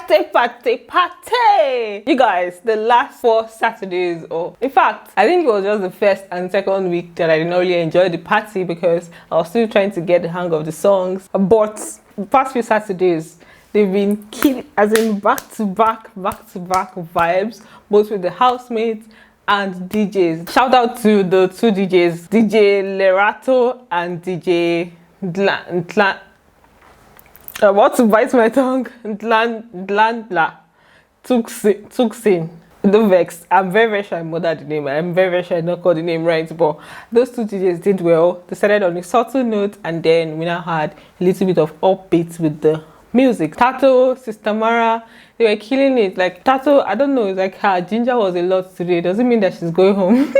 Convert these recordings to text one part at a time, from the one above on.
Party! You guys, the last 4 Saturdays, or in fact, I think it was just the first and second week that I didn't really enjoy the party because I was still trying to get the hang of the songs. But the past few Saturdays, they've been killing, as in back-to-back vibes, both with the housemates and DJs. Shout out to the 2 DJs, DJ Lerato and DJ what to bite my tongue? Tuksin. Don't vex. I'm very sure I murdered the name. I'm very sure I not called the name right. But those 2 DJs did well. They started on a subtle note, and then we now had a little bit of upbeat with the music. Thato, Sis Tamara, they were killing it. Like Thato, I don't know, it's like her ginger was a lot today. Doesn't mean that she's going home.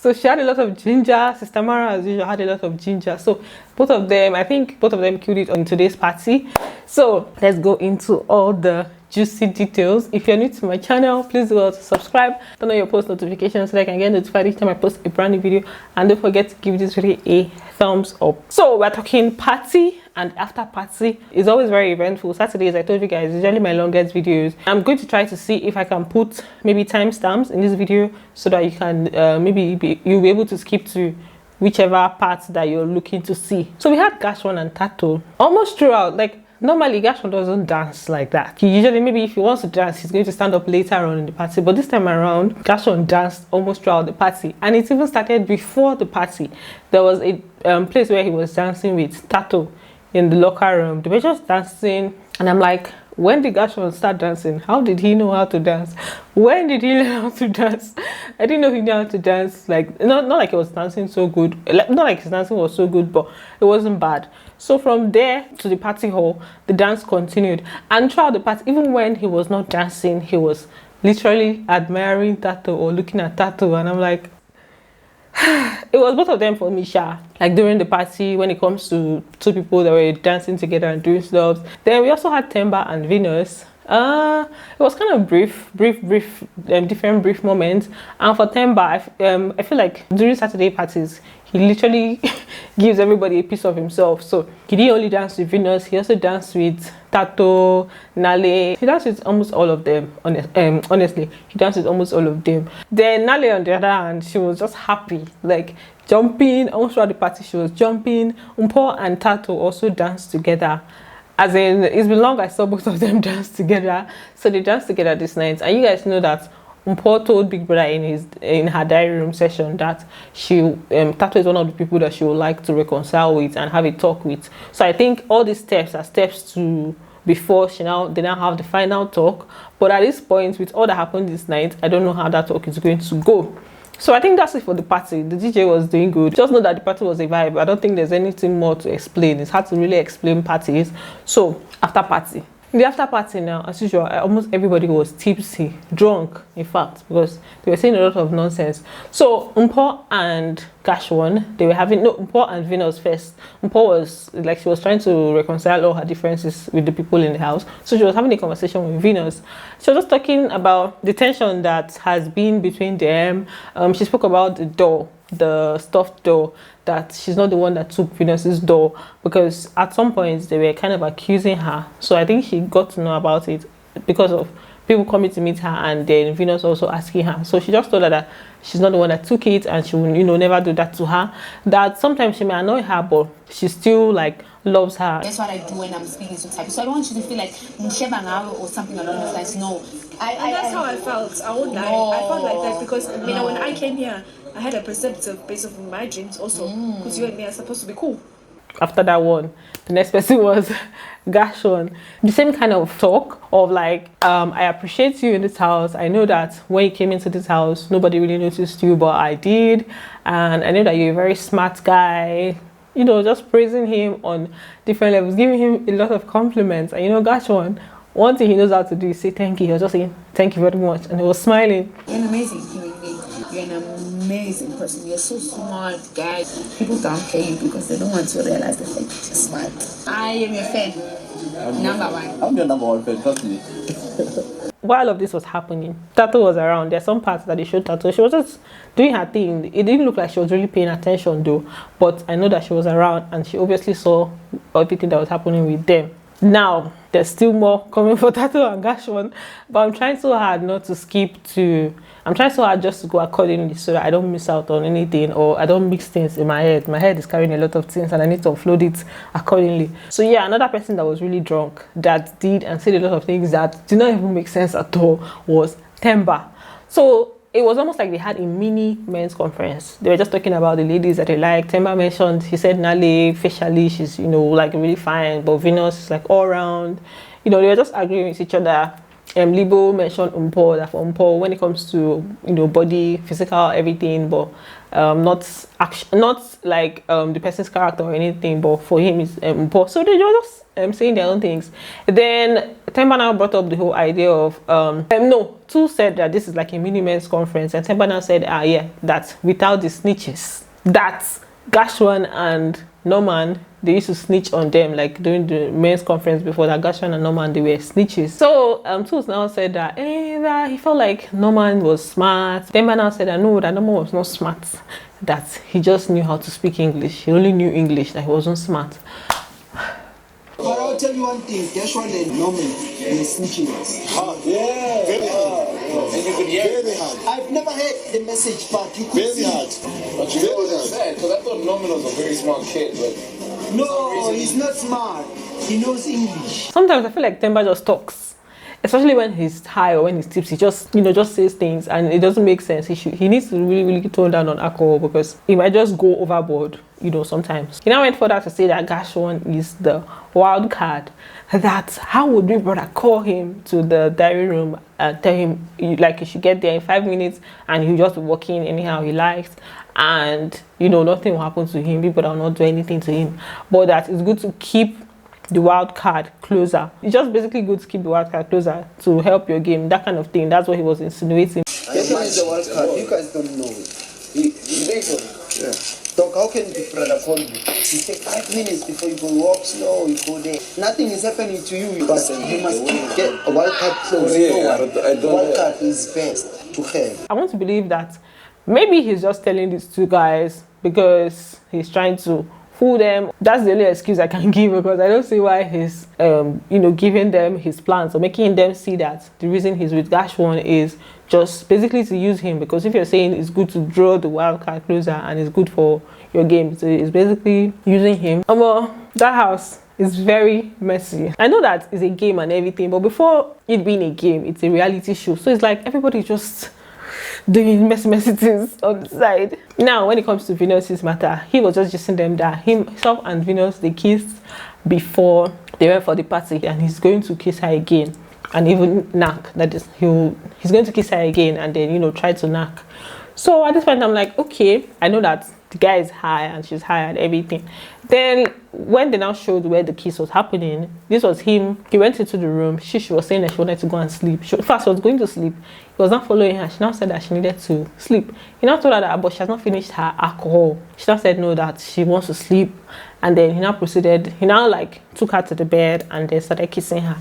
So she had a lot of ginger. Sis Tamara, as usual, had a lot of ginger. So both of them, I think both of them killed it on today's party. So let's go into all the juicy details. If you're new to my channel, please go to subscribe, turn on your post notifications so that I can get notified each time I post a brand new video, and don't forget to give this video a thumbs up. So we're talking party and after party. Is always very eventful. Saturdays, I told you guys, usually my longest videos. I'm going to try to see if I can put maybe timestamps in this video so that you can you'll be able to skip to whichever part that you're looking to see. So we had Gash1 and Thato almost throughout. Like normally Gash1 doesn't dance like that. He usually, maybe if he wants to dance, he's going to stand up later on in the party, but this time around Gash1 danced almost throughout the party, and it even started before the party. There was a place where he was dancing with Thato in the locker room. They were just dancing, and I'm like, when did Gash1 start dancing? How did he know how to dance? When did he learn how to dance? I didn't know he knew how to dance. Like not like he was dancing so good, like, not like his dancing was so good, but it wasn't bad. So from there to the party hall, the dance continued, and throughout the party, even when he was not dancing, he was literally admiring Thato or looking at Thato, and I'm like, it was both of them for me, Sha. Like during the party, when it comes to 2 people that were dancing together and doing stuff. Then we also had Themba and Venus. It was kind of different brief moments. And for Themba, I feel like during Saturday parties, he literally gives everybody a piece of himself. So he didn't only dance with Venus, he also danced with Thato, Nale. He danced with almost all of them. Honestly, he danced with almost all of them. Then Nale, on the other hand, she was just happy, like jumping almost throughout the party. She was jumping. MPHO and Thato also danced together. As in, it's been long I saw both of them dance together. So they danced together this night, and you guys know that MPHO told Big Brother in her diary room session that Thato is one of the people that she would like to reconcile with and have a talk with. So I think all these steps are steps to before they now have the final talk. But at this point, with all that happened this night, I don't know how that talk is going to go. So I think that's it for the party. The DJ was doing good. Just know that the party was a vibe. I don't think there's anything more to explain. It's hard to really explain parties. So after party, the after party now, as usual, almost everybody was tipsy, drunk, in fact, because they were saying a lot of nonsense. So MPHO and Gash1, they were having MPHO and Venus first. MPHO was like, she was trying to reconcile all her differences with the people in the house. So she was having a conversation with Venus. She was just talking about the tension that has been between them. She spoke about the doll, the stuffed doll, that she's not the one that took Venus's doll, because at some point they were kind of accusing her. So I think she got to know about it because of people coming to meet her, and then Venus also asking her. So she just told her that she's not the one that took it, and she will, never do that to her. That sometimes she may annoy her, but she still like loves her. That's what I do when I'm speaking to type. So I don't want you to feel like or something along those lines. No, that's how I felt. I won't lie. I felt like that because when I came here, I had a perceptive base of my dreams also, because you and me are supposed to be cool. After that one, the next person was Gash1. The same kind of talk of like, I appreciate you in this house. I know that when you came into this house, nobody really noticed you, but I did. And I know that you're a very smart guy. Just praising him on different levels, giving him a lot of compliments. And Gash1, one thing he knows how to do is say thank you. He was just saying thank you very much, and he was smiling. You're an amazing human being. You're an amazing person. You're so smart, guys. People don't care you because they don't want to realize the fact that you're smart. I am your fan. Number one. I'm your number 1 fan, trust me. While all of this was happening, Thato was around. There are some parts that they showed Thato. She was just doing her thing. It didn't look like she was really paying attention though, but I know that she was around, and she obviously saw everything that was happening with them. Now there's still more coming for Thato and Gash1, but I'm trying so hard not to skip to. I'm trying so hard just to go accordingly so that I don't miss out on anything or I don't mix things in my head. My head is carrying a lot of things and I need to offload it accordingly. So yeah, another person that was really drunk that did and said a lot of things that did not even make sense at all was Themba. So it was almost like they had a mini men's conference. They were just talking about the ladies that they like. Themba mentioned, he said Nale facially she's, you know, like really fine, but Venus is like all around. You know, they were just arguing with each other. Libo mentioned that for when it comes to, you know, body, physical, everything, but not like the person's character or anything, but for him it's so they were just saying their own things. Then Themba now brought up the whole idea of Two said that this is like a mini men's conference, and Themba now said yeah, that without the snitches, that Gash1 and Norman, they used to snitch on them, like during the men's conference before, that Gash1 and Norman, they were snitches. So Tulz now said that that he felt like Norman was smart. Themba now said that no, that Norman was not smart, that he just knew how to speak English. He only knew English, that he wasn't smart. But I'll tell you one thing, Gash1 and Norman, they snitching us. Yeah. Very hard. And you could hear very hard. I've never heard the message, but you could very hard. But you know what I'm saying? Because I thought Norman was a very smart kid, but no, he's not smart. He knows English. Sometimes I feel like Themba just talks, especially when he's high or when he's tipsy. Just just says things and it doesn't make sense. He needs to really tone down on alcohol because he might just go overboard. Sometimes. He now went further to say that Gash1 is the wild card. That how would Big Brother call him to the diary room and tell him like he should get there in 5 minutes and he'll just be walking anyhow he likes, and nothing will happen to him. Big Brother will not do anything to him, but that it's good to keep the wild card closer. It's just basically good to keep the wild card closer to help your game, that kind of thing. That's what he was insinuating. Gash1 is the wild card. You guys don't know it. he thinks so. Yeah. Doc, how can Big Brother call you? You take 5 minutes before you go walk slow, you go there. Nothing is happening to you, but you must get a wild card close. Wild card is best to have. I want to believe that maybe he's just telling these two guys because he's trying to fool them. That's the only excuse I can give, because I don't see why he's giving them his plans or making them see that the reason he's with Gash1 is just basically to use him. Because if you're saying it's good to draw the wild card closer and it's good for your game, so it's basically using him. That house is very messy. I know that it's a game and everything, but before it being a game, it's a reality show. So it's like everybody just doing messy things on the side. Now, when it comes to Venus's matter, he was just saying them that himself and Venus, they kissed before they went for the party, and he's going to kiss her again, and even knock. That is, he's going to kiss her again and then try to knock. So at this point, I'm like, okay, I know that the guy is high and she's high and everything. Then when they now showed where the kiss was happening, this was him. He went into the room. She was saying that she wanted to go and sleep. First, she was going to sleep. He was not following her. She now said that she needed to sleep. He now told her that, but she has not finished her alcohol. She now said no, that she wants to sleep. And then he now proceeded. He now took her to the bed and then started kissing her.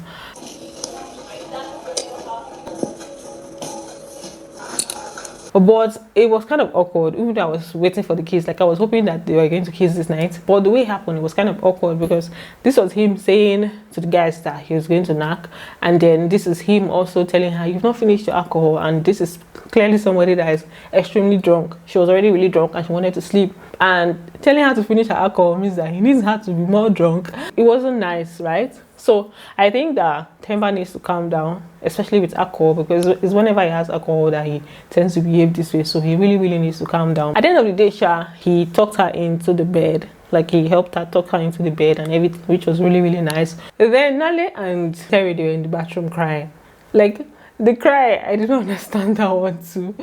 But it was kind of awkward. Even though I was waiting for the kiss, like I was hoping that they were going to kiss this night. But the way it happened, it was kind of awkward, because this was him saying to the guys that he was going to knock, and then this is him also telling her, you've not finished your alcohol. And this is clearly somebody that is extremely drunk. She was already really drunk and she wanted to sleep, and telling her to finish her alcohol means that he needs her to be more drunk. It wasn't nice, right? So I think that Themba needs to calm down, especially with alcohol, because it's whenever he has alcohol that he tends to behave this way. So he really needs to calm down. At the end of the day, he talked her into the bed. Like, he helped her talk her into the bed and everything, which was really nice. Then Nale and Terry, they were in the bathroom crying. Like, the cry, I didn't understand that one too.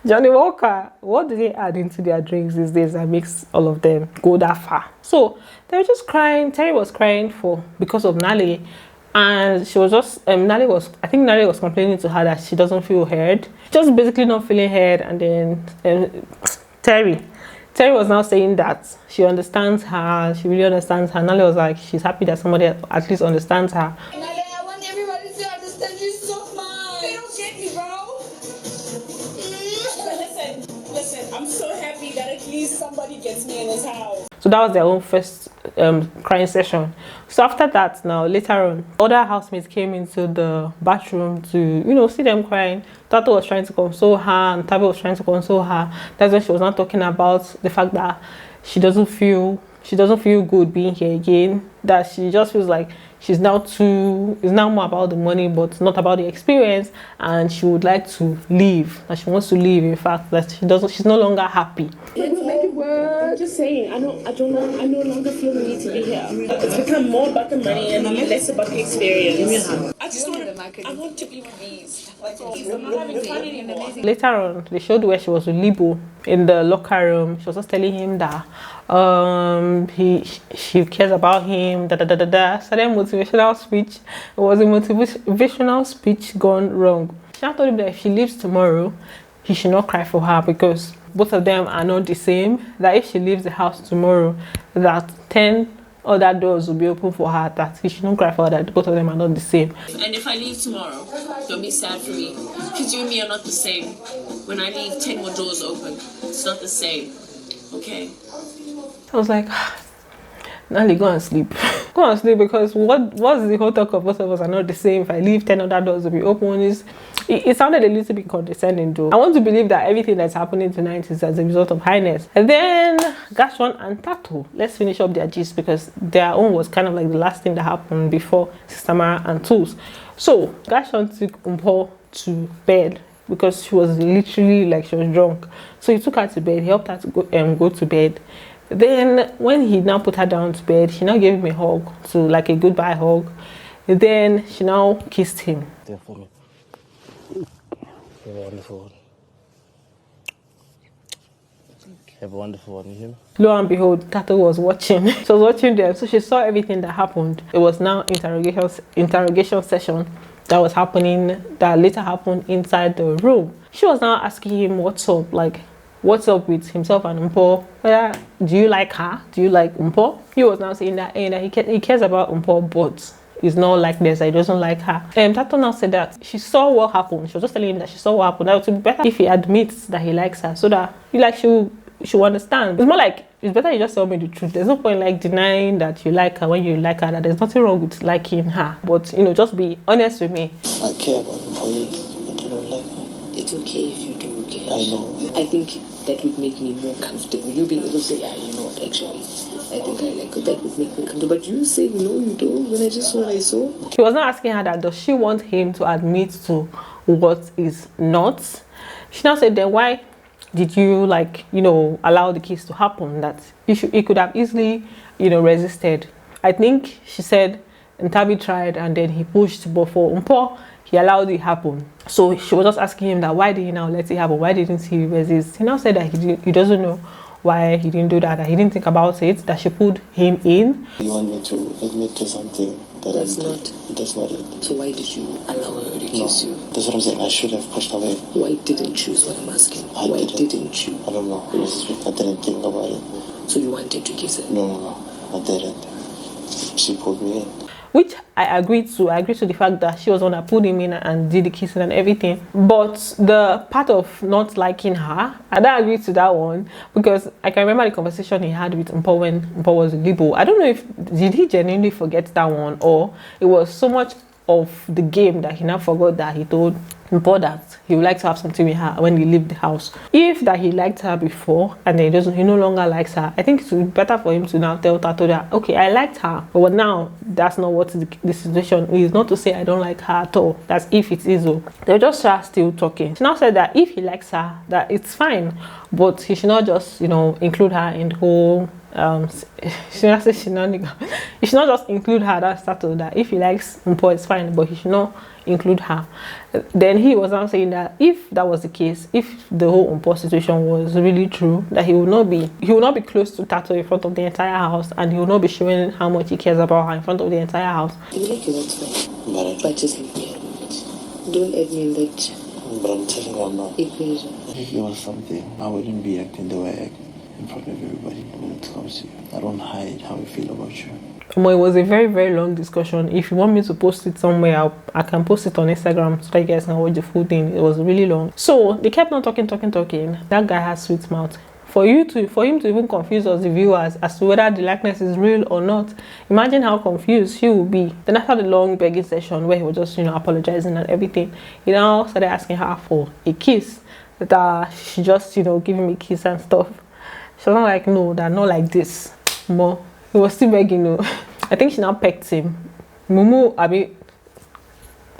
Johnny Walker, what do they add into their drinks these days that makes all of them go that far? So they were just crying. Terry was crying because of Nale, and she was just I think Nale was complaining to her that she doesn't feel heard, just basically not feeling heard. And then Terry was now saying that she understands her, she really understands her. Nale was like, she's happy that somebody at least understands her. I'm so happy that at least somebody gets me in his house. So that was their own first crying session. So after that, now later on, other housemates came into the bathroom to, you know, see them crying. Thato was trying to console her, and Tabi was trying to console her. That's when she was not talking about the fact that she doesn't feel good being here again. That she just feels like it's now more about the money, but not about the experience, and she would like to leave. That she wants to leave. In fact, that she's no longer happy. I'm just saying, I no longer feel the need to be here. It's become more about the money and less about the experience. I want to be with these. I'm not having fun anymore. Later on, they showed where she was with Libo in the locker room. She was just telling him that she cares about him. So then motivational speech. It was a motivational speech gone wrong. She now told him that if she leaves tomorrow, he should not cry for her because both of them are not the same. That if she leaves the house tomorrow, that 10 other doors will be open for her. That he should not cry for her, that both of them are not the same. And if I leave tomorrow, don't be sad for me. Because you and me are not the same. When I leave, 10 more doors open. It's not the same. Okay? I was like, Nale, go and sleep. Go and sleep, because what's the whole talk of both of us are not the same? If I leave, 10 other doors will be open. It sounded a little bit condescending though. I want to believe that everything that's happening tonight is as a result of highness. And then Gash1 and Thato, let's finish up their gist, because their own was kind of like the last thing that happened before Sis Tamara and Tulz. So Gash1 took MPHO to bed because she was literally like she was drunk. So he took her to bed, he helped her to go to bed. Then when he now put her down to bed, she now gave him a hug, to like a goodbye hug. Then she now kissed him. There for me. Have a wonderful one. Have a wonderful one, you hear me? Lo and behold, Thato was watching. She was watching them, so she saw everything that happened. It was now interrogation session that was happening, that later happened inside the room. She was now asking him what's up, like what's up with himself and MPHO. Do you like her? Do you like MPHO? He was now saying that, he cares about MPHO, but it's not like this, he doesn't like her. Thato now said that she saw what happened. She was just telling him that she saw what happened. That would be better if he admits that he likes her, so that she'll understand. It's more like, it's better you just tell me the truth. There's no point like denying that you like her when you like her, that there's nothing wrong with liking her. But you know, just be honest with me. I care about MPHO, but you don't like her. It's okay if you do, okay? I know. I think that would make me more comfortable. You being able to say, yeah, you know what, actually, I think I like it. That would make me comfortable. But you say, no, you don't, when I just what I saw. He was not asking her that, does she want him to admit to what is not? She now said, then why did you, like, you know, allow the kiss to happen? That he could have easily, you know, resisted. I think she said, and Tabi tried and then he pushed, but for MPHO, he allowed it happen. So she was just asking him that, why did he now let it happen? Why didn't he resist? He now said that he doesn't know why he didn't do that he didn't think about it, that she pulled him in. You want me to admit to something that That's not it. So why did you allow her to kiss you? That's what I'm saying. I should have pushed away. Why didn't you? Is what I'm asking. Why didn't you? I don't know. I didn't think about it. So you wanted to kiss her? No, I didn't. She pulled me in. Which I agreed to. I agreed to the fact that she was the one that pulled him in and did the kissing and everything. But the part of not liking her, I don't agree to that one, because I can remember the conversation he had with MPHO when MPHO was with Libo. I don't know if did he genuinely forget that one, or it was so much of the game that he now forgot that he told MPHO that he would like to have something with her when he left the house. If that he liked her before and then he no longer likes her, I think it would be better for him to now tell Thato that, okay, I liked her, but now that's not what the situation is. Not to say I don't like her at all. That's if it is. They'll just start still talking. She now said that if he likes her, that it's fine, but he should not just, you know, include her in the whole she not say she should not just include her. That's Thato, that if he likes MPHO, it's fine, but he should not include her. Then he was now saying that if that was the case, if the whole MPHO situation was really true, that he will not be close to Thato in front of the entire house, and he will not be showing how much he cares about her in front of the entire house. You like it, that's fine. But just leave me alone. Don't add me in that. But I'm telling you, I'm not. If it was something, I wouldn't be acting the way I act in front of everybody when it comes to you. I don't hide how I feel about you. Well, it was a very, very long discussion. If you want me to post it somewhere, I can post it on Instagram so that you guys can watch the full thing. It was really long. So they kept on talking. That guy has sweet mouth. for him to even confuse us, the viewers, as to whether the likeness is real or not. Imagine how confused he would be. Then after the long begging session where he was just, you know, apologizing and everything, he now started asking her for a kiss. That she just, you know, giving me a kiss and stuff. She was like, no, that not like this. But he was still begging, you know. I think she now pecked him. Mumu, I mean,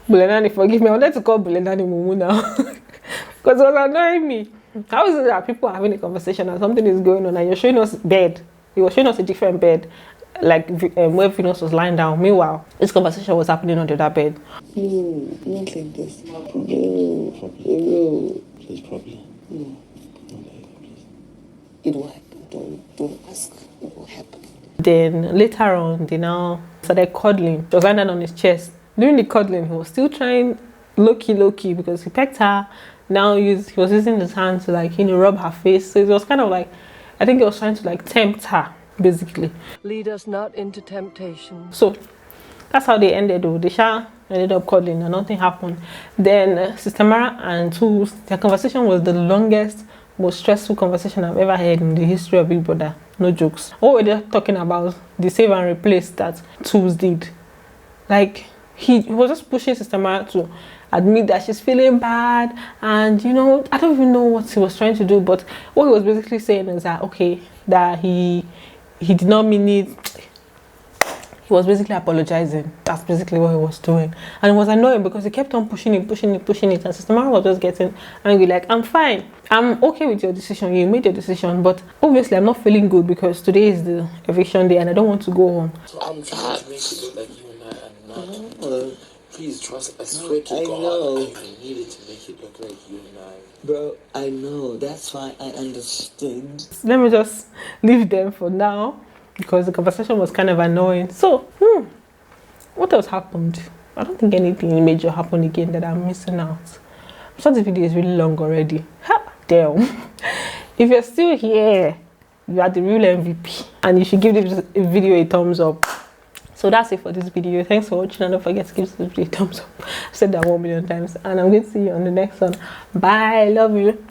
Bulenani, forgive me. I wanted to call Bulenani Mumu now. Because it was annoying me. How is it that people are having a conversation and something is going on and you're showing us bed? He was showing us a different bed, like where Venus was lying down. Meanwhile, this conversation was happening on the other bed. No, not like this. No. Please, properly. No. Please. It will happen. Don't ask. It will happen. Then later on, they now started cuddling. She was lying down on his chest. During the cuddling, he was still trying low-key because he pecked her. Now he was using his hand to, like, you know, rub her face. So it was kind of like, I think he was trying to, like, tempt her, basically. Lead us not into temptation. So that's how they ended though. They ended up cuddling and nothing happened. Then Sis Tamara and Tulz, their conversation was the longest, most stressful conversation I've ever had in the history of Big Brother. No jokes. What were they talking about? The save and replace that Tulz did. Like, he was just pushing Sis Tamara to admit that she's feeling bad, and, you know, I don't even know what he was trying to do, but what he was basically saying is that, okay, that he did not mean it. He was basically apologizing. That's basically what he was doing, and it was annoying because he kept on pushing it, and Sis Tamara was just getting angry, like, I'm fine, I'm okay with your decision, you made your decision, but obviously I'm not feeling good because today is the eviction day and I don't want to go home. So I'm trying to make it look like you and I are not. Please trust. I swear to God, I needed to make it look like you and I. Bro, I know. That's why I understood. Let me just leave them for now because the conversation was kind of annoying. So, what else happened? I don't think anything major happened again that I'm missing out. I'm sure the video is really long already. Ha! Damn. If you're still here, you are the real MVP and you should give this video a thumbs up. So that's it for this video. Thanks for watching and don't forget to give this video a thumbs up. I've said that 1 million times and I'm going to see you on the next one. Bye. Love you.